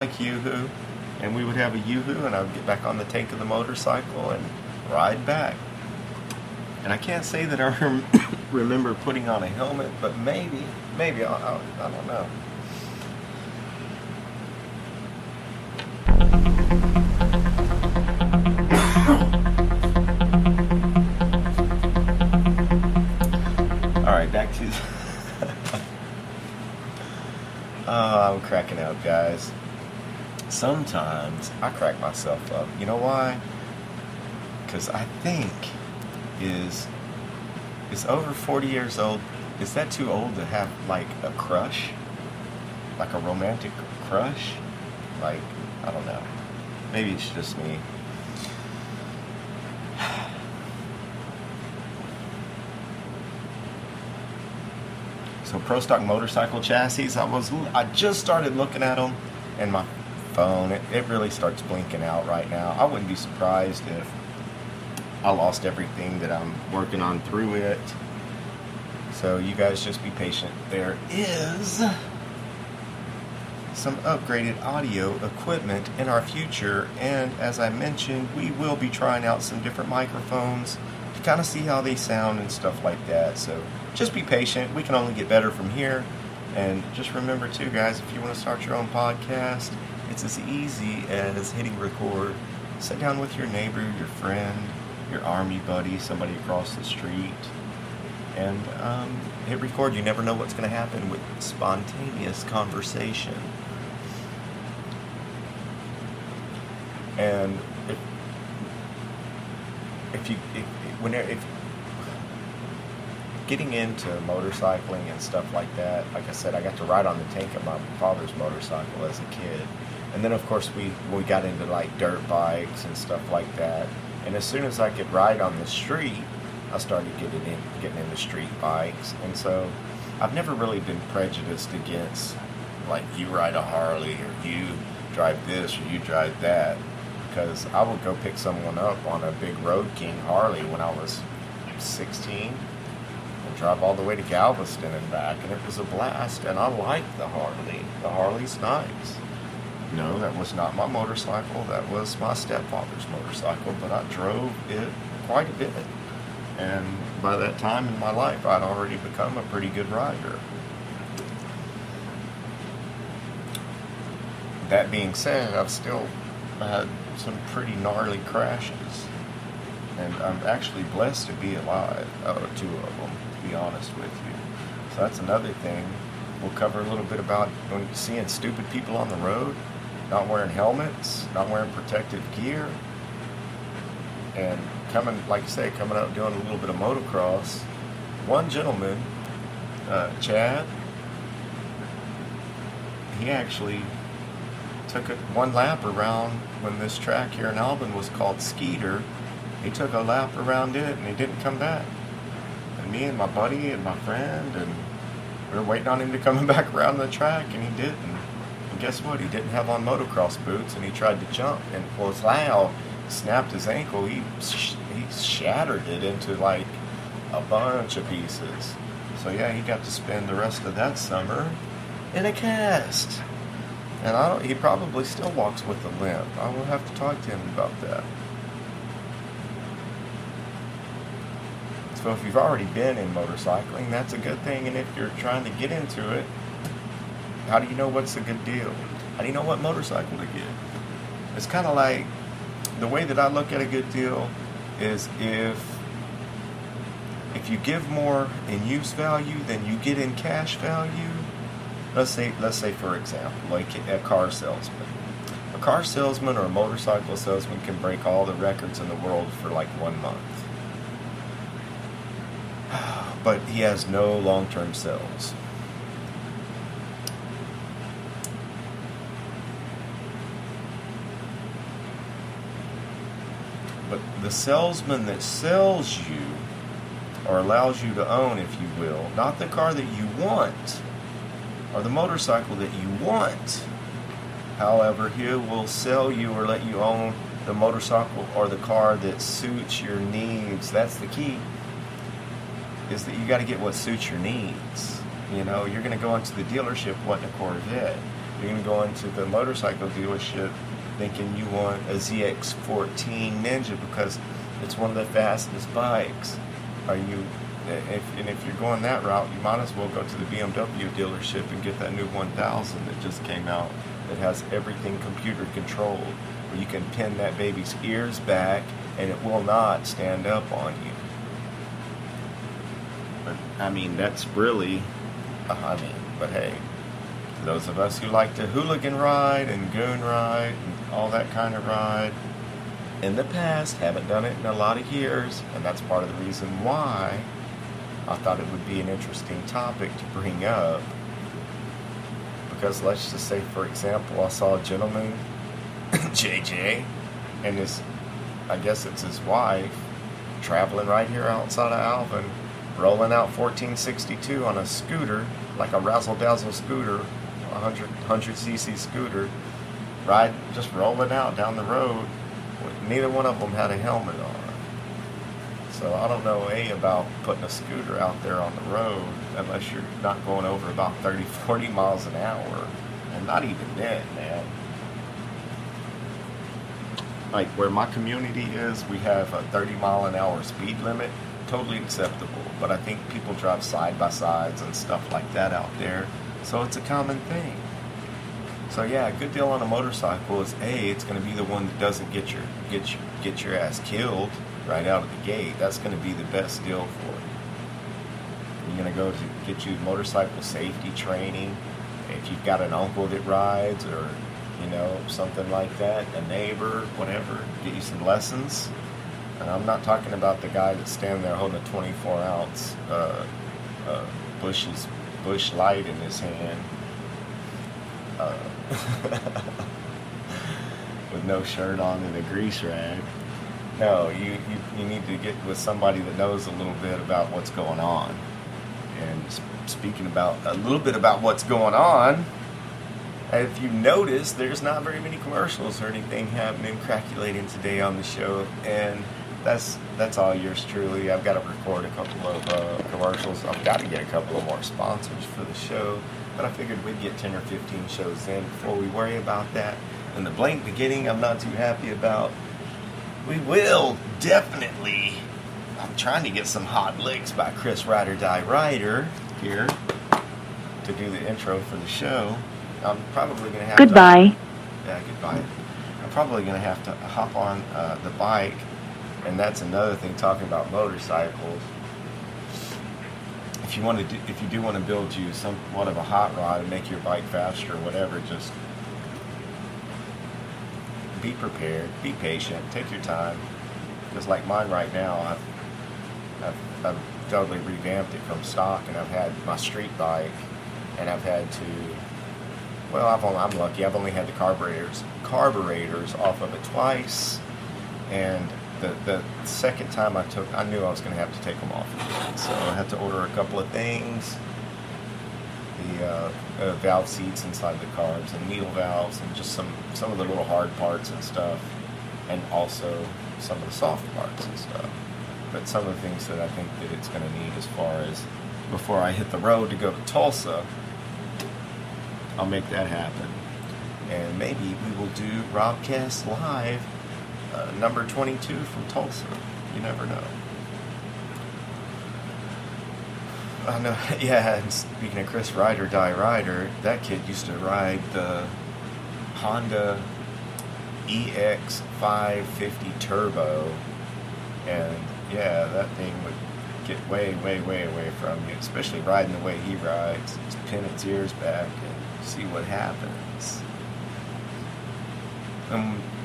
like Yoo-hoo, and we would have a Yoo-hoo, and I would get back on the tank of the motorcycle and ride back. And I can't say that I remember putting on a helmet, but maybe, I don't know. All right, back to. Oh, I'm cracking up, guys. Sometimes I crack myself up. You know why? Because I think is over 40 years old. Is that too old to have like a crush? Like a romantic crush? Like, I don't know. Maybe it's just me. So Pro Stock motorcycle chassis, I just started looking at them, and my phone, it really starts blinking out right now. I wouldn't be surprised if I lost everything that I'm working on through it. So you guys just be patient. There is some upgraded audio equipment in our future, and as I mentioned, we will be trying out some different microphones to kind of see how they sound and stuff like that. So just be patient. We can only get better from here. And just remember too, guys, if you want to start your own podcast, it's as easy as hitting record. Sit down with your neighbor, your friend, your army buddy, somebody across the street, and hit record. You never know what's going to happen with spontaneous conversation. And if getting into motorcycling and stuff like that, like I said, I got to ride on the tank of my father's motorcycle as a kid. And then, of course, we got into, like, dirt bikes and stuff like that. And as soon as I could ride on the street, I started getting into street bikes. And so I've never really been prejudiced against, like, you ride a Harley, or you drive this, or you drive that. Because I would go pick someone up on a big Road King Harley when I was 16. Drive all the way to Galveston and back, and it was a blast, and I liked the Harley. The Harley's nice. No, that was not my motorcycle. That was my stepfather's motorcycle, but I drove it quite a bit. And by that time in my life, I'd already become a pretty good rider. That being said, I've still had some pretty gnarly crashes. And I'm actually blessed to be alive out of two of them, to be honest with you. So that's another thing. We'll cover a little bit about when seeing stupid people on the road, not wearing helmets, not wearing protective gear, and coming out doing a little bit of motocross. One gentleman, Chad, he actually took one lap around when this track here in Albin was called Skeeter. He took a lap around it, and he didn't come back. And me and my buddy and my friend, and we were waiting on him to come back around the track, and he didn't. And guess what? He didn't have on motocross boots, and he tried to jump. And Lyle snapped his ankle. He shattered it into, like, a bunch of pieces. So, yeah, he got to spend the rest of that summer in a cast. And he probably still walks with a limp. I will have to talk to him about that. So if you've already been in motorcycling, that's a good thing. And if you're trying to get into it, how do you know what's a good deal? How do you know what motorcycle to get? It's kind of like, the way that I look at a good deal is if you give more in use value than you get in cash value. Let's say for example, like a car salesman. A car salesman or a motorcycle salesman can break all the records in the world for like 1 month. But he has no long-term sales. But the salesman that sells you, or allows you to own, if you will, not the car that you want, or the motorcycle that you want. However, he will sell you or let you own the motorcycle or the car that suits your needs. That's the key. Is that you got to get what suits your needs. You know, you're going to go into the dealership wanting a Corvette. You're going to go into the motorcycle dealership thinking you want a ZX14 Ninja because it's one of the fastest bikes. If you're going that route, you might as well go to the BMW dealership and get that new 1000 that just came out that has everything computer controlled, where you can pin that baby's ears back and it will not stand up on you. But I mean, that's really, but hey, those of us who like to hooligan ride and goon ride and all that kind of ride, in the past, haven't done it in a lot of years, and that's part of the reason why I thought it would be an interesting topic to bring up. Because let's just say, for example, I saw a gentleman, JJ, and I guess it's his wife, traveling right here outside of Alvin, rolling out 1462 on a scooter, like a razzle-dazzle scooter, 100cc scooter, just rolling out down the road. Neither one of them had a helmet on. So I don't know, about putting a scooter out there on the road unless you're not going over about 30, 40 miles an hour. And not even then, man. Like where my community is, we have a 30 mile an hour speed limit. Totally acceptable. But I think people drive side by sides and stuff like that out there. So it's a common thing. So yeah, a good deal on a motorcycle is it's going to be the one that doesn't get your ass killed right out of the gate. That's going to be the best deal for you. You're going to go to get you motorcycle safety training. If you've got an uncle that rides, or something like that, a neighbor, whatever, get you some lessons. And I'm not talking about the guy that's standing there holding a 24-ounce Bush Light in his hand. With no shirt on and a grease rag. No, you need to get with somebody that knows a little bit about what's going on. And speaking about a little bit about what's going on, if you notice, there's not very many commercials or anything happening, craculating today on the show, and that's all yours truly. I've got to record a couple of commercials. I've got to get a couple of more sponsors for the show. But I figured we'd get 10 or 15 shows in before we worry about that. And the blank beginning, I'm not too happy about. We will definitely. I'm trying to get some hot licks by Chris Ride or Die Rider here to do the intro for the show. I'm probably going to have Goodbye. Goodbye. I'm probably going to have to hop on the bike. And that's another thing, talking about motorcycles. If you do want to build you somewhat of a hot rod and make your bike faster or whatever, just be prepared, be patient, take your time. Because like mine right now, I've totally revamped it from stock, and I've had my street bike, and I've had to. Well, I'm lucky. I've only had the carburetors off of it twice, and the second time I knew I was going to have to take them off again. So I had to order a couple of things, the valve seats inside the carbs and needle valves, and just some of the little hard parts and stuff, and also some of the soft parts and stuff. But some of the things that I think that it's going to need, as far as before I hit the road to go to Tulsa, I'll make that happen. And maybe we will do Robcast Live number 22 from Tulsa. You never know. I know. Yeah, and speaking of Chris Ride or Die Rider, that kid used to ride the Honda EX550 Turbo, and yeah, that thing would get way, way, way away from you, especially riding the way he rides. Just pin its ears back and see what happens.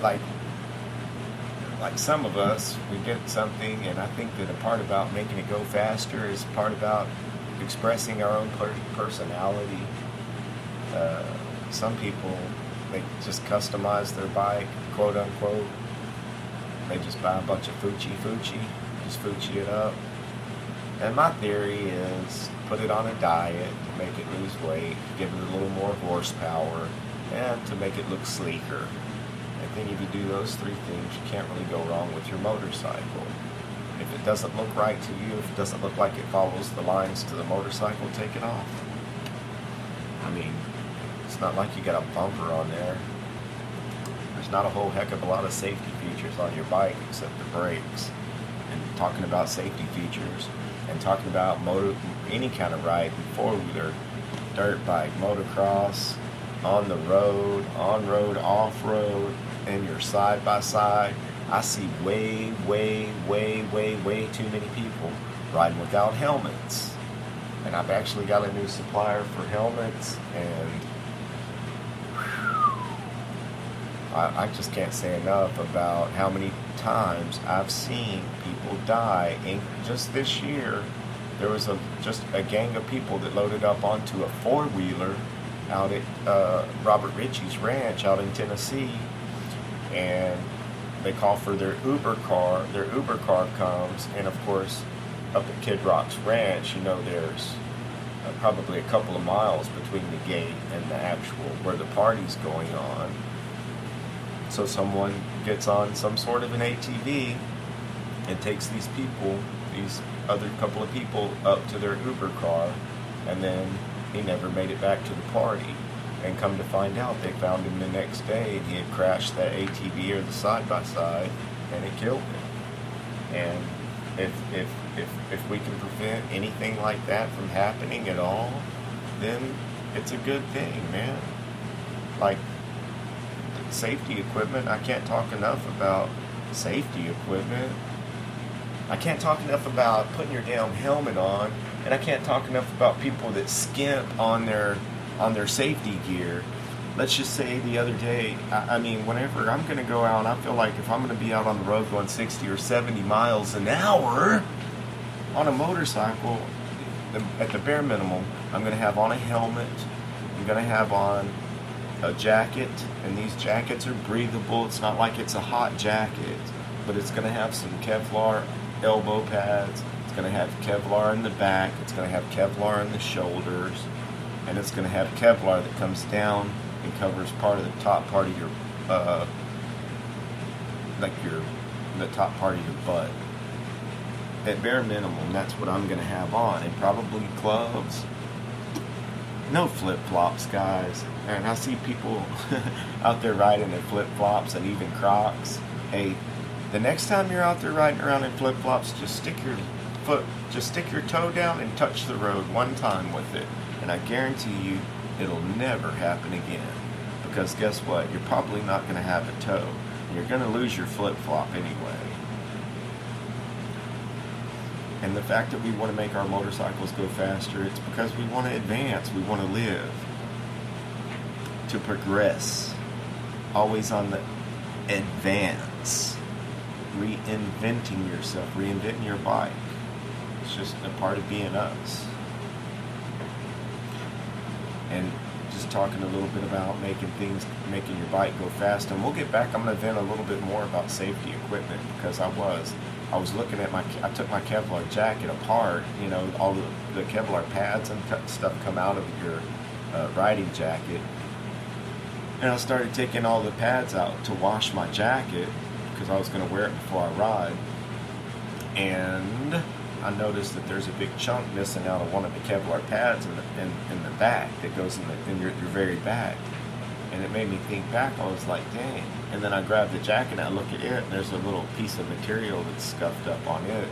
Like some of us, we get something, and I think that a part about making it go faster is part about expressing our own personality. Some people, they just customize their bike, quote unquote. They just buy a bunch of Fuchi, just Fuchi it up. And my theory is put it on a diet to make it lose weight, give it a little more horsepower, and to make it look sleeker. I think if you do those three things, you can't really go wrong with your motorcycle. If it doesn't look right to you, if it doesn't look like it follows the lines to the motorcycle, take it off. I mean, not like you got a bumper on there. There's not a whole heck of a lot of safety features on your bike except the brakes. And talking about safety features and talking about any kind of ride, four-wheeler, dirt bike, motocross, on the road, on-road, off-road, and your side-by-side, I see way too many people riding without helmets. And I've actually got a new supplier for helmets, and I just can't say enough about how many times I've seen people die. And just this year, there was just a gang of people that loaded up onto a four-wheeler out at Robert Ritchie's ranch out in Tennessee, and they call for their Uber car. Their Uber car comes, and of course, up at Kid Rock's ranch, there's probably a couple of miles between the gate and the actual where the party's going on. So someone gets on some sort of an ATV and takes these other couple of people up to their Uber car, and then he never made it back to the party. And come to find out, they found him the next day, and he had crashed that ATV or the side-by-side, and it killed him. And if we can prevent anything like that from happening at all, then it's a good thing, man. Like, safety equipment, I can't talk enough about safety equipment. I can't talk enough about putting your damn helmet on, and I can't talk enough about people that skimp on their safety gear. Let's just say the other day, whenever I'm going to go out, I feel like if I'm going to be out on the road going 60 or 70 miles an hour on a motorcycle, at the bare minimum, I'm going to have on a helmet, I'm going to have on a jacket, and these jackets are breathable. It's not like it's a hot jacket, but it's going to have some Kevlar elbow pads. It's going to have Kevlar in the back. It's going to have Kevlar in the shoulders, and it's going to have Kevlar that comes down and covers part of the top part of your, the top part of your butt. At bare minimum, that's what I'm going to have on, and probably gloves. No flip-flops, guys. And I see people out there riding in flip-flops and even Crocs. Hey, the next time you're out there riding around in flip-flops, just stick your toe down and touch the road one time with it. And I guarantee you, it'll never happen again. Because guess what? You're probably not going to have a toe. You're going to lose your flip-flop anyway. And the fact that we want to make our motorcycles go faster, it's because we want to advance, we want to live, to progress, always on the advance, reinventing yourself, reinventing your bike. It's just a part of being us. And just talking a little bit about making your bike go fast, and we'll get back. I'm going to vent a little bit more about safety equipment, because I was looking at I took my Kevlar jacket apart, all the Kevlar pads and stuff come out of your riding jacket. And I started taking all the pads out to wash my jacket, because I was going to wear it before I ride. And I noticed that there's a big chunk missing out of one of the Kevlar pads in the back that goes in your very back. And it made me think back. I was like, dang. And then I grabbed the jacket and I look at it, and there's a little piece of material that's scuffed up on it.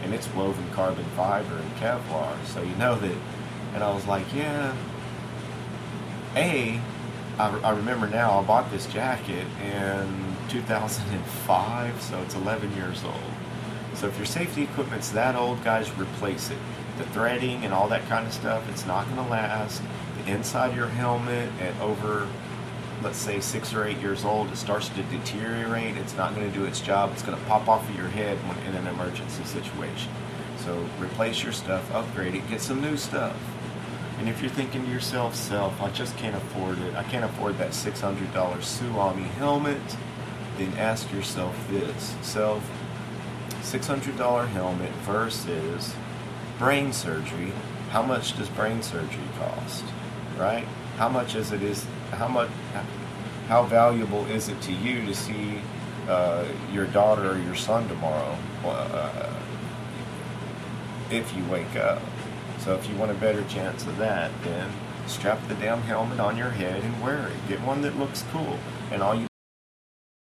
And it's woven carbon fiber and Kevlar. So you know that. And I was like, yeah. I remember now, I bought this jacket in 2005, so it's 11 years old. So if your safety equipment's that old, guys, replace it. The threading and all that kind of stuff, it's not going to last. The inside of your helmet at over, let's say 6 or 8 years old, it starts to deteriorate. It's not going to do its job. It's going to pop off of your head when in an emergency situation. So replace your stuff, upgrade it, get some new stuff. And if you're thinking to yourself, I just can't afford it. I can't afford that $600 Suomi helmet. Then ask yourself this. $600 helmet versus brain surgery. How much does brain surgery cost? Right? How valuable is it to you to see your daughter or your son tomorrow if you wake up? So if you want a better chance of that, then strap the damn helmet on your head and wear it. Get one that looks cool. And all you